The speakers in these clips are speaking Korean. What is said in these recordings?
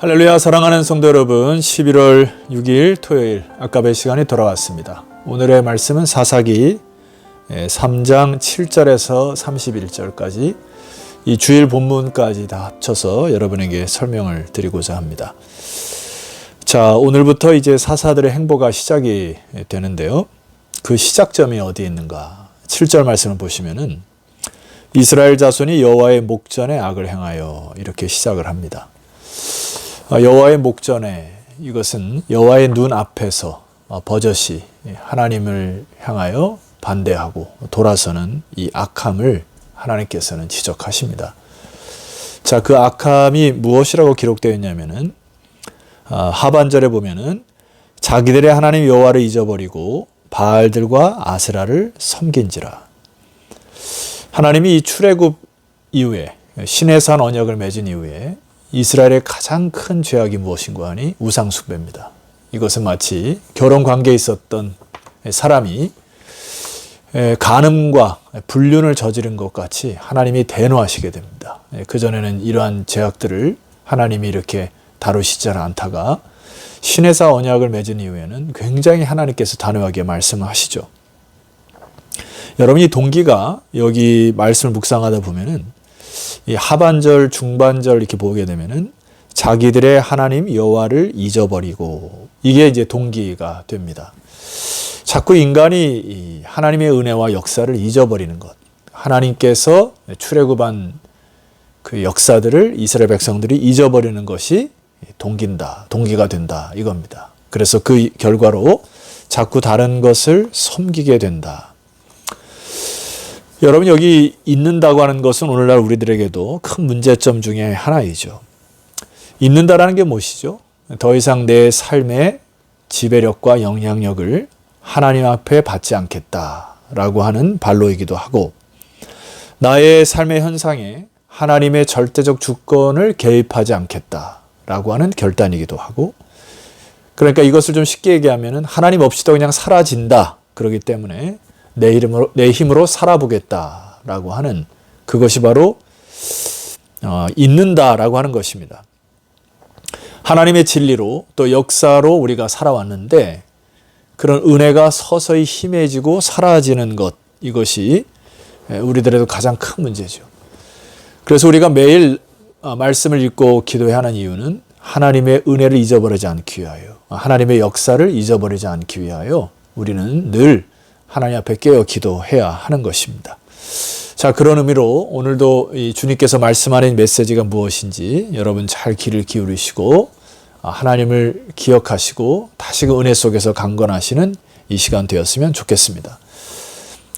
할렐루야. 사랑하는 성도 여러분, 11월 6일 토요일 아까의 시간이 돌아왔습니다. 오늘의 말씀은 사사기 3장 7절에서 31절까지 이 주일 본문까지 다 합쳐서 여러분에게 설명을 드리고자 합니다. 자, 오늘부터 이제 사사들의 행보가 시작이 되는데요. 그 시작점이 어디에 있는가? 7절 말씀을 보시면은 이스라엘 자손이 여호와의 목전에 악을 행하여 이렇게 시작을 합니다. 여호와의 목전에, 이것은 여호와의 눈 앞에서 버젓이 하나님을 향하여 반대하고 돌아서는 이 악함을 하나님께서는 지적하십니다. 자, 그 악함이 무엇이라고 기록되어 있냐면은 하반절에 보면은 자기들의 하나님 여호와를 잊어버리고 바알들과 아세라를 섬긴지라. 하나님이 이 출애굽 이후에 시내산 언약을 맺은 이후에 이스라엘의 가장 큰 죄악이 무엇인가 하니 우상 숭배입니다. 이것은 마치 결혼 관계에 있었던 사람이 간음과 불륜을 저지른 것 같이 하나님이 대노하시게 됩니다. 그전에는 이러한 죄악들을 하나님이 이렇게 다루시지 않다가 시내사 언약을 맺은 이후에는 굉장히 하나님께서 단호하게 말씀을 하시죠. 여러분, 이 동기가 여기 말씀을 묵상하다 보면은 이 하반절, 중반절 이렇게 보게 되면은 자기들의 하나님 여호와를 잊어버리고, 이게 이제 동기가 됩니다. 자꾸 인간이 이 하나님의 은혜와 역사를 잊어버리는 것, 하나님께서 출애굽한 그 역사들을 이스라엘 백성들이 잊어버리는 것이 동기가 된다, 이겁니다. 그래서 그 결과로 자꾸 다른 것을 섬기게 된다. 여러분, 여기 잊는다고 하는 것은 오늘날 우리들에게도 큰 문제점 중에 하나이죠. 잊는다라는 게 무엇이죠? 더 이상 내 삶의 지배력과 영향력을 하나님 앞에 받지 않겠다라고 하는 발로이기도 하고, 나의 삶의 현상에 하나님의 절대적 주권을 개입하지 않겠다라고 하는 결단이기도 하고, 그러니까 이것을 좀 쉽게 얘기하면 하나님 없이도 그냥 사라진다, 그렇기 때문에 내 힘으로 살아보겠다라고 하는, 그것이 바로 잊는다라고 하는 것입니다. 하나님의 진리로 또 역사로 우리가 살아왔는데 그런 은혜가 서서히 희미해지고 사라지는 것, 이것이 우리들에도 가장 큰 문제죠. 그래서 우리가 매일 말씀을 읽고 기도해야 하는 이유는 하나님의 은혜를 잊어버리지 않기 위하여, 하나님의 역사를 잊어버리지 않기 위하여 우리는 늘 하나님 앞에 깨어 기도해야 하는 것입니다. 자, 그런 의미로 오늘도 이 주님께서 말씀하는 메시지가 무엇인지 여러분 잘 귀를 기울이시고 하나님을 기억하시고 다시금 은혜 속에서 강건하시는 이 시간 되었으면 좋겠습니다.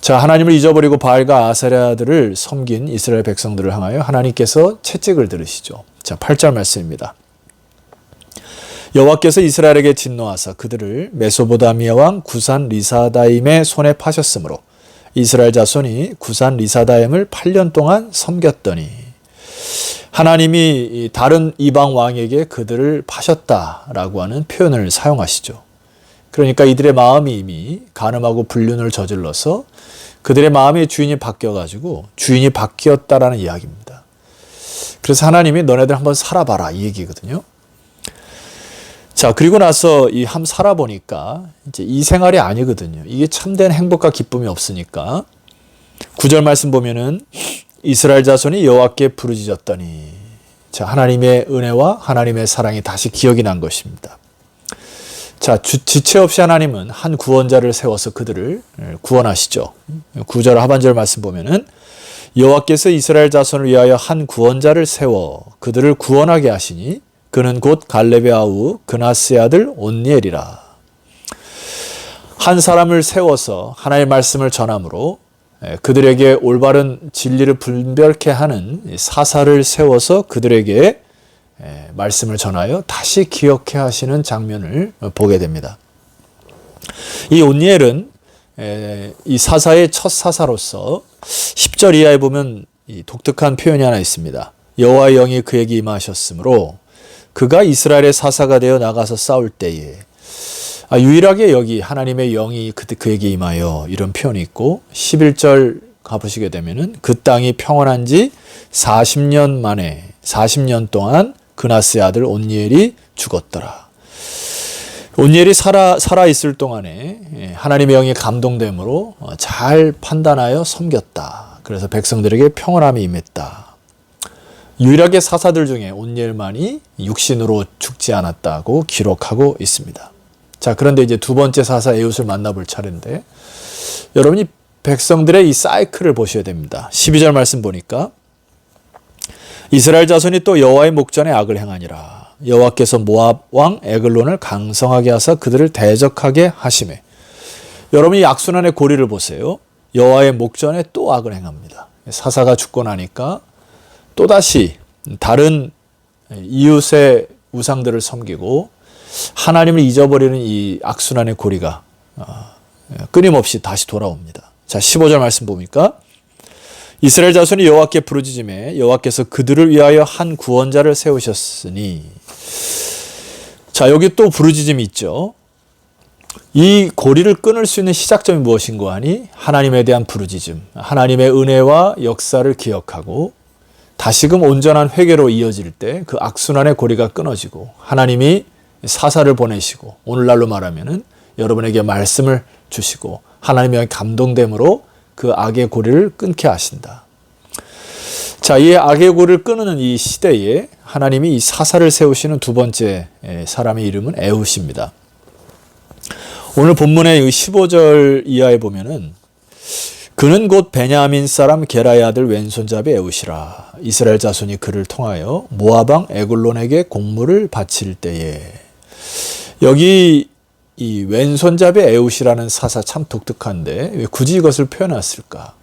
자, 하나님을 잊어버리고 바알과 아세라들을 섬긴 이스라엘 백성들을 향하여 하나님께서 채찍을 들으시죠. 자, 8절 말씀입니다. 여호와께서 이스라엘에게 진노하사 그들을 메소보다미아 왕 구산 리사다임의 손에 파셨으므로 이스라엘 자손이 구산 리사다임을 8년 동안 섬겼더니, 하나님이 다른 이방 왕에게 그들을 파셨다라고 하는 표현을 사용하시죠. 그러니까 이들의 마음이 이미 간음하고 불륜을 저질러서 그들의 마음의 주인이 바뀌어가지고 주인이 바뀌었다라는 이야기입니다. 그래서 하나님이 너네들 한번 살아봐라, 이 얘기거든요. 자, 그리고 나서 한번 살아보니까 이제 이 생활이 아니거든요. 이게 참된 행복과 기쁨이 없으니까 9절 말씀 보면은 이스라엘 자손이 여호와께 부르짖었더니, 자, 하나님의 은혜와 하나님의 사랑이 다시 기억이 난 것입니다. 자, 지체 없이 하나님은 한 구원자를 세워서 그들을 구원하시죠. 9절 하반절 말씀 보면은 여호와께서 이스라엘 자손을 위하여 한 구원자를 세워 그들을 구원하게 하시니 그는 곧 갈렙의 아우 그나스의 아들 온니엘이라. 한 사람을 세워서 하나님의 말씀을 전함으로 그들에게 올바른 진리를 분별케 하는 사사를 세워서 그들에게 말씀을 전하여 다시 기억해 하시는 장면을 보게 됩니다. 이 온니엘은 이 사사의 첫 사사로서 10절 이하에 보면 이 독특한 표현이 하나 있습니다. 여호와의 영이 그에게 임하셨으므로 그가 이스라엘의 사사가 되어 나가서 싸울 때에, 유일하게 여기 하나님의 영이 그에게 임하여 이런 표현이 있고, 11절 가보시게 되면은 그 땅이 평안한 지 40년 동안 그나스의 아들 온니엘이 죽었더라. 온니엘이 살아 있을 동안에 하나님의 영이 감동됨으로 잘 판단하여 섬겼다. 그래서 백성들에게 평온함이 임했다. 유일하게 사사들 중에 온니엘만이 육신으로 죽지 않았다고 기록하고 있습니다. 자, 그런데 이제 두 번째 사사 에훗을 만나볼 차례인데, 여러분이 백성들의 이 사이클을 보셔야 됩니다. 12절 말씀 보니까 이스라엘 자손이 또 여호와의 목전에 악을 행하니라. 여호와께서 모압 왕 에글론을 강성하게 하사 그들을 대적하게 하시매. 여러분이 악순환의 고리를 보세요. 여호와의 목전에 또 악을 행합니다. 사사가 죽고 나니까 또다시 다른 이웃의 우상들을 섬기고 하나님을 잊어버리는 이 악순환의 고리가 끊임없이 다시 돌아옵니다. 자, 15절 말씀 보니까 이스라엘 자손이 여호와께 부르짖음에 여호와께서 그들을 위하여 한 구원자를 세우셨으니. 자, 여기 또 부르짖음이 있죠. 이 고리를 끊을 수 있는 시작점이 무엇인가 하니 하나님에 대한 부르짖음, 하나님의 은혜와 역사를 기억하고 다시금 온전한 회개로 이어질 때 그 악순환의 고리가 끊어지고 하나님이 사사를 보내시고 오늘날로 말하면은 여러분에게 말씀을 주시고 하나님의 감동됨으로 그 악의 고리를 끊게 하신다. 자, 이 악의 고리를 끊는 이 시대에 하나님이 이 사사를 세우시는 두 번째 사람의 이름은 에훗입니다. 오늘 본문의 15절 이하에 보면은 그는 곧 베냐민 사람 게라의 아들 왼손잡이 에훗이라. 이스라엘 자손이 그를 통하여 모압 왕 에글론에게 공물을 바칠 때에. 여기 이 왼손잡이 에훗이라는 사사 참 독특한데 왜 굳이 이것을 표현했을까?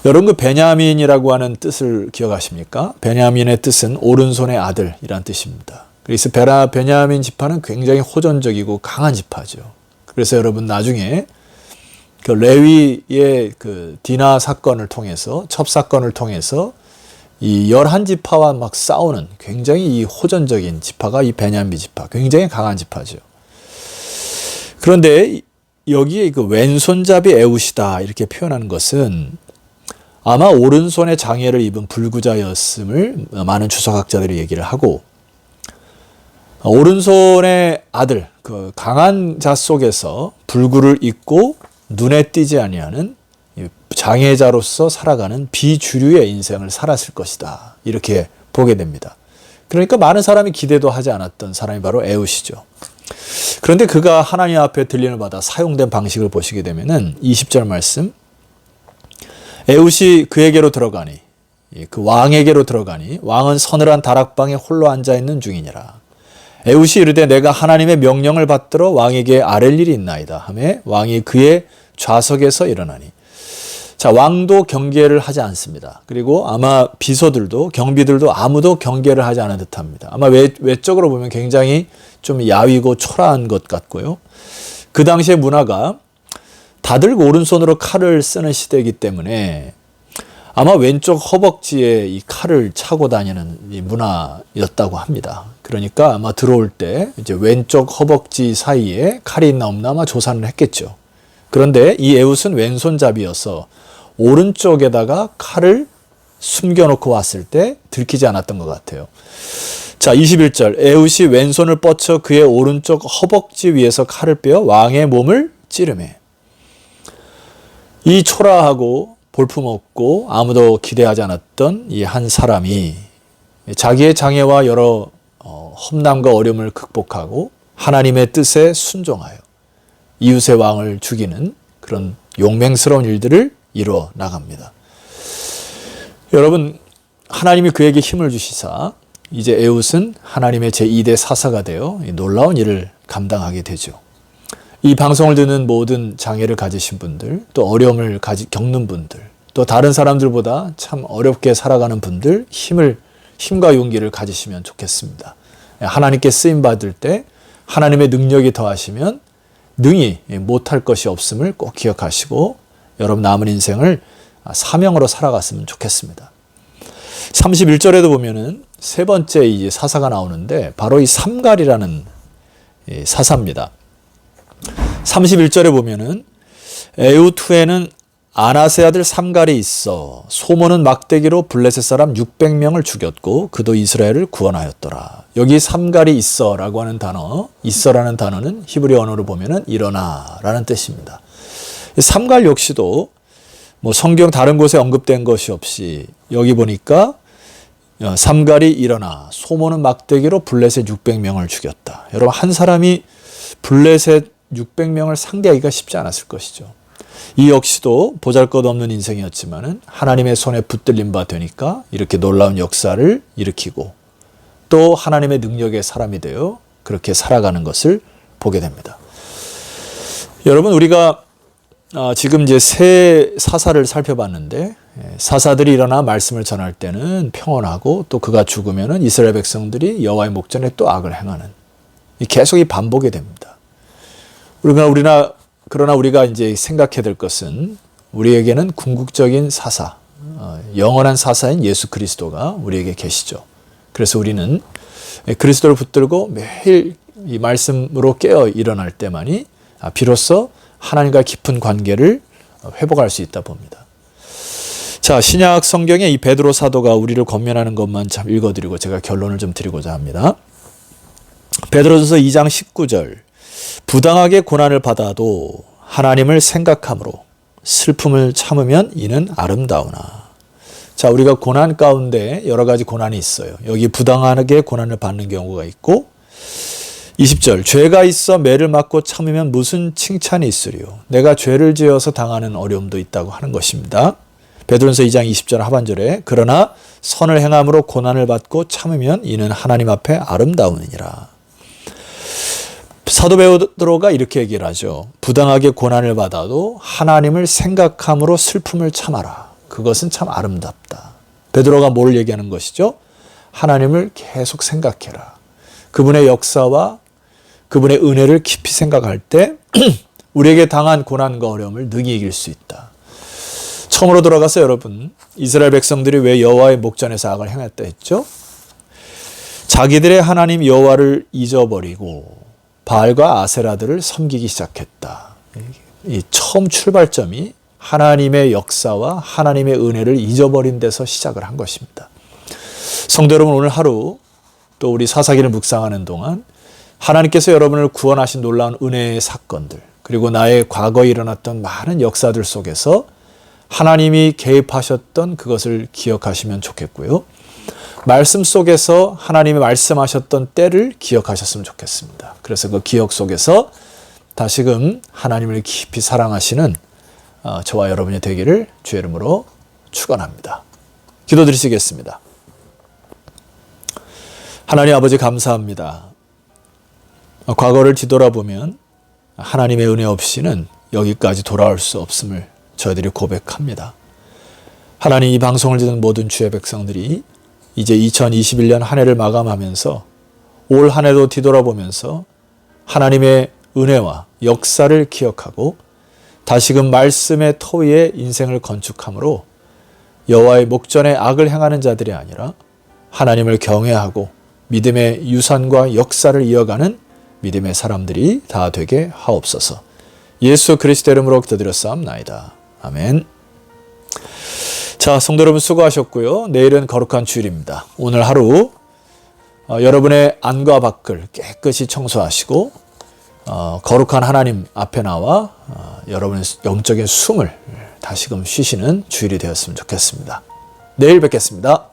여러분 그 베냐민이라고 하는 뜻을 기억하십니까? 베냐민의 뜻은 오른손의 아들이란 뜻입니다. 그래서 베냐민 지파는 굉장히 호전적이고 강한 지파죠. 그래서 여러분 나중에 그 레위의 그 디나 사건을 통해서 첩사건을 통해서 이 11지파와 막 싸우는 굉장히 이 호전적인 지파가 이 베냐민 지파, 굉장히 강한 지파죠. 그런데 여기에 그 왼손잡이 에훗이다 이렇게 표현하는 것은 아마 오른손에 장애를 입은 불구자였음을 많은 주석학자들이 얘기를 하고, 오른손의 아들, 그 강한 자 속에서 불구를 입고 눈에 띄지 아니하는 장애자로서 살아가는 비주류의 인생을 살았을 것이다. 이렇게 보게 됩니다. 그러니까 많은 사람이 기대도 하지 않았던 사람이 바로 에훗이죠. 그런데 그가 하나님 앞에 들림을 받아 사용된 방식을 보시게 되면은 20절 말씀, 에훗이 그에게로 들어가니, 그 왕에게로 들어가니 왕은 서늘한 다락방에 홀로 앉아 있는 중이니라. 에훗이 이르되 내가 하나님의 명령을 받들어 왕에게 아랠 일이 있나이다 하매 왕이 그의 좌석에서 일어나니. 자, 왕도 경계를 하지 않습니다. 그리고 아마 비서들도 경비들도 아무도 경계를 하지 않은 듯합니다. 아마 외적으로 보면 굉장히 좀 야위고 초라한 것 같고요. 그 당시의 문화가 다들 오른손으로 칼을 쓰는 시대이기 때문에 아마 왼쪽 허벅지에 이 칼을 차고 다니는 이 문화였다고 합니다. 그러니까 아마 들어올 때 이제 왼쪽 허벅지 사이에 칼이 있나 없나 아마 조사를 했겠죠. 그런데 이 에훗은 왼손잡이여서 오른쪽에다가 칼을 숨겨놓고 왔을 때 들키지 않았던 것 같아요. 자, 21절 에훗이 왼손을 뻗쳐 그의 오른쪽 허벅지 위에서 칼을 빼어 왕의 몸을 찌르매. 이 초라하고 볼품없고 아무도 기대하지 않았던 이 한 사람이 자기의 장애와 여러 험난과 어려움을 극복하고 하나님의 뜻에 순종하여 이웃의 왕을 죽이는 그런 용맹스러운 일들을 이루어 나갑니다. 여러분, 하나님이 그에게 힘을 주시사 이제 에훗은 하나님의 제2대 사사가 되어 놀라운 일을 감당하게 되죠. 이 방송을 듣는 모든 장애를 가지신 분들, 또 어려움을 겪는 분들, 또 다른 사람들보다 참 어렵게 살아가는 분들, 힘과 용기를 가지시면 좋겠습니다. 하나님께 쓰임받을 때 하나님의 능력이 더하시면 능히 못할 것이 없음을 꼭 기억하시고 여러분 남은 인생을 사명으로 살아갔으면 좋겠습니다. 31절에도 보면은 세 번째 이제 사사가 나오는데 바로 이 삼갈이라는 사사입니다. 31절에 보면은 에훗 후에는 아나세 아들 삼갈이 있어 소모는 막대기로 블레셋 사람 600명을 죽였고 그도 이스라엘을 구원하였더라. 여기 삼갈이 있어라고 하는 단어, 있어라는 단어는 히브리 언어로 보면은 일어나라는 뜻입니다. 삼갈 역시도 뭐 성경 다른 곳에 언급된 것이 없이 여기 보니까 삼갈이 일어나 소모는 막대기로 블레셋 600명을 죽였다. 여러분, 한 사람이 블레셋 600명을 상대하기가 쉽지 않았을 것이죠. 이 역시도 보잘것없는 인생이었지만은 하나님의 손에 붙들린 바 되니까 이렇게 놀라운 역사를 일으키고 또 하나님의 능력의 사람이 되어 그렇게 살아가는 것을 보게 됩니다. 여러분, 우리가 지금 이제 세 사사를 살펴봤는데, 사사들이 일어나 말씀을 전할 때는 평온하고 또 그가 죽으면은 이스라엘 백성들이 여호와의 목전에 또 악을 행하는, 계속 이 반복이 됩니다. 그러나 우리가 이제 생각해야 될 것은 우리에게는 궁극적인 사사, 영원한 사사인 예수 그리스도가 우리에게 계시죠. 그래서 우리는 그리스도를 붙들고 매일 이 말씀으로 깨어 일어날 때만이 비로소 하나님과 깊은 관계를 회복할 수 있다 봅니다. 자, 신약 성경에 이 베드로 사도가 우리를 권면하는 것만 참 읽어드리고 제가 결론을 좀 드리고자 합니다. 베드로전서 2장 19절, 부당하게 고난을 받아도 하나님을 생각함으로 슬픔을 참으면 이는 아름다우나. 자, 우리가 고난 가운데 여러 가지 고난이 있어요. 여기 부당하게 고난을 받는 경우가 있고, 20절, 죄가 있어 매를 맞고 참으면 무슨 칭찬이 있으리요. 내가 죄를 지어서 당하는 어려움도 있다고 하는 것입니다. 베드로전서 2장 20절 하반절에 그러나 선을 행함으로 고난을 받고 참으면 이는 하나님 앞에 아름다우니라. 사도 베드로가 이렇게 얘기를 하죠. 부당하게 고난을 받아도 하나님을 생각함으로 슬픔을 참아라. 그것은 참 아름답다. 베드로가 뭘 얘기하는 것이죠? 하나님을 계속 생각해라. 그분의 역사와 그분의 은혜를 깊이 생각할 때 우리에게 당한 고난과 어려움을 능히 이길 수 있다. 처음으로 돌아가서 여러분, 이스라엘 백성들이 왜 여호와의 목전에서 악을 행했다 했죠? 자기들의 하나님 여호와를 잊어버리고 바알과 아세라들을 섬기기 시작했다. 이 처음 출발점이 하나님의 역사와 하나님의 은혜를 잊어버린 데서 시작을 한 것입니다. 성도 여러분, 오늘 하루 또 우리 사사기를 묵상하는 동안 하나님께서 여러분을 구원하신 놀라운 은혜의 사건들, 그리고 나의 과거에 일어났던 많은 역사들 속에서 하나님이 개입하셨던 그것을 기억하시면 좋겠고요. 말씀 속에서 하나님이 말씀하셨던 때를 기억하셨으면 좋겠습니다. 그래서 그 기억 속에서 다시금 하나님을 깊이 사랑하시는 저와 여러분이 되기를 주의 이름으로 축원합니다. 기도드리시겠습니다. 하나님 아버지, 감사합니다. 과거를 뒤돌아보면 하나님의 은혜 없이는 여기까지 돌아올 수 없음을 저희들이 고백합니다. 하나님, 이 방송을 듣는 모든 주의 백성들이 이제 2021년 한 해를 마감하면서 올 한 해도 뒤돌아보면서 하나님의 은혜와 역사를 기억하고 다시금 말씀의 터 위에 인생을 건축함으로 여호와의 목전에 악을 행하는 자들이 아니라 하나님을 경외하고 믿음의 유산과 역사를 이어가는 믿음의 사람들이 다 되게 하옵소서. 예수 그리스도 이름으로 기도드렸사옵나이다. 아멘. 자, 성도 여러분 수고하셨고요. 내일은 거룩한 주일입니다. 오늘 하루 여러분의 안과 밖을 깨끗이 청소하시고 거룩한 하나님 앞에 나와 여러분의 영적인 숨을 다시금 쉬시는 주일이 되었으면 좋겠습니다. 내일 뵙겠습니다.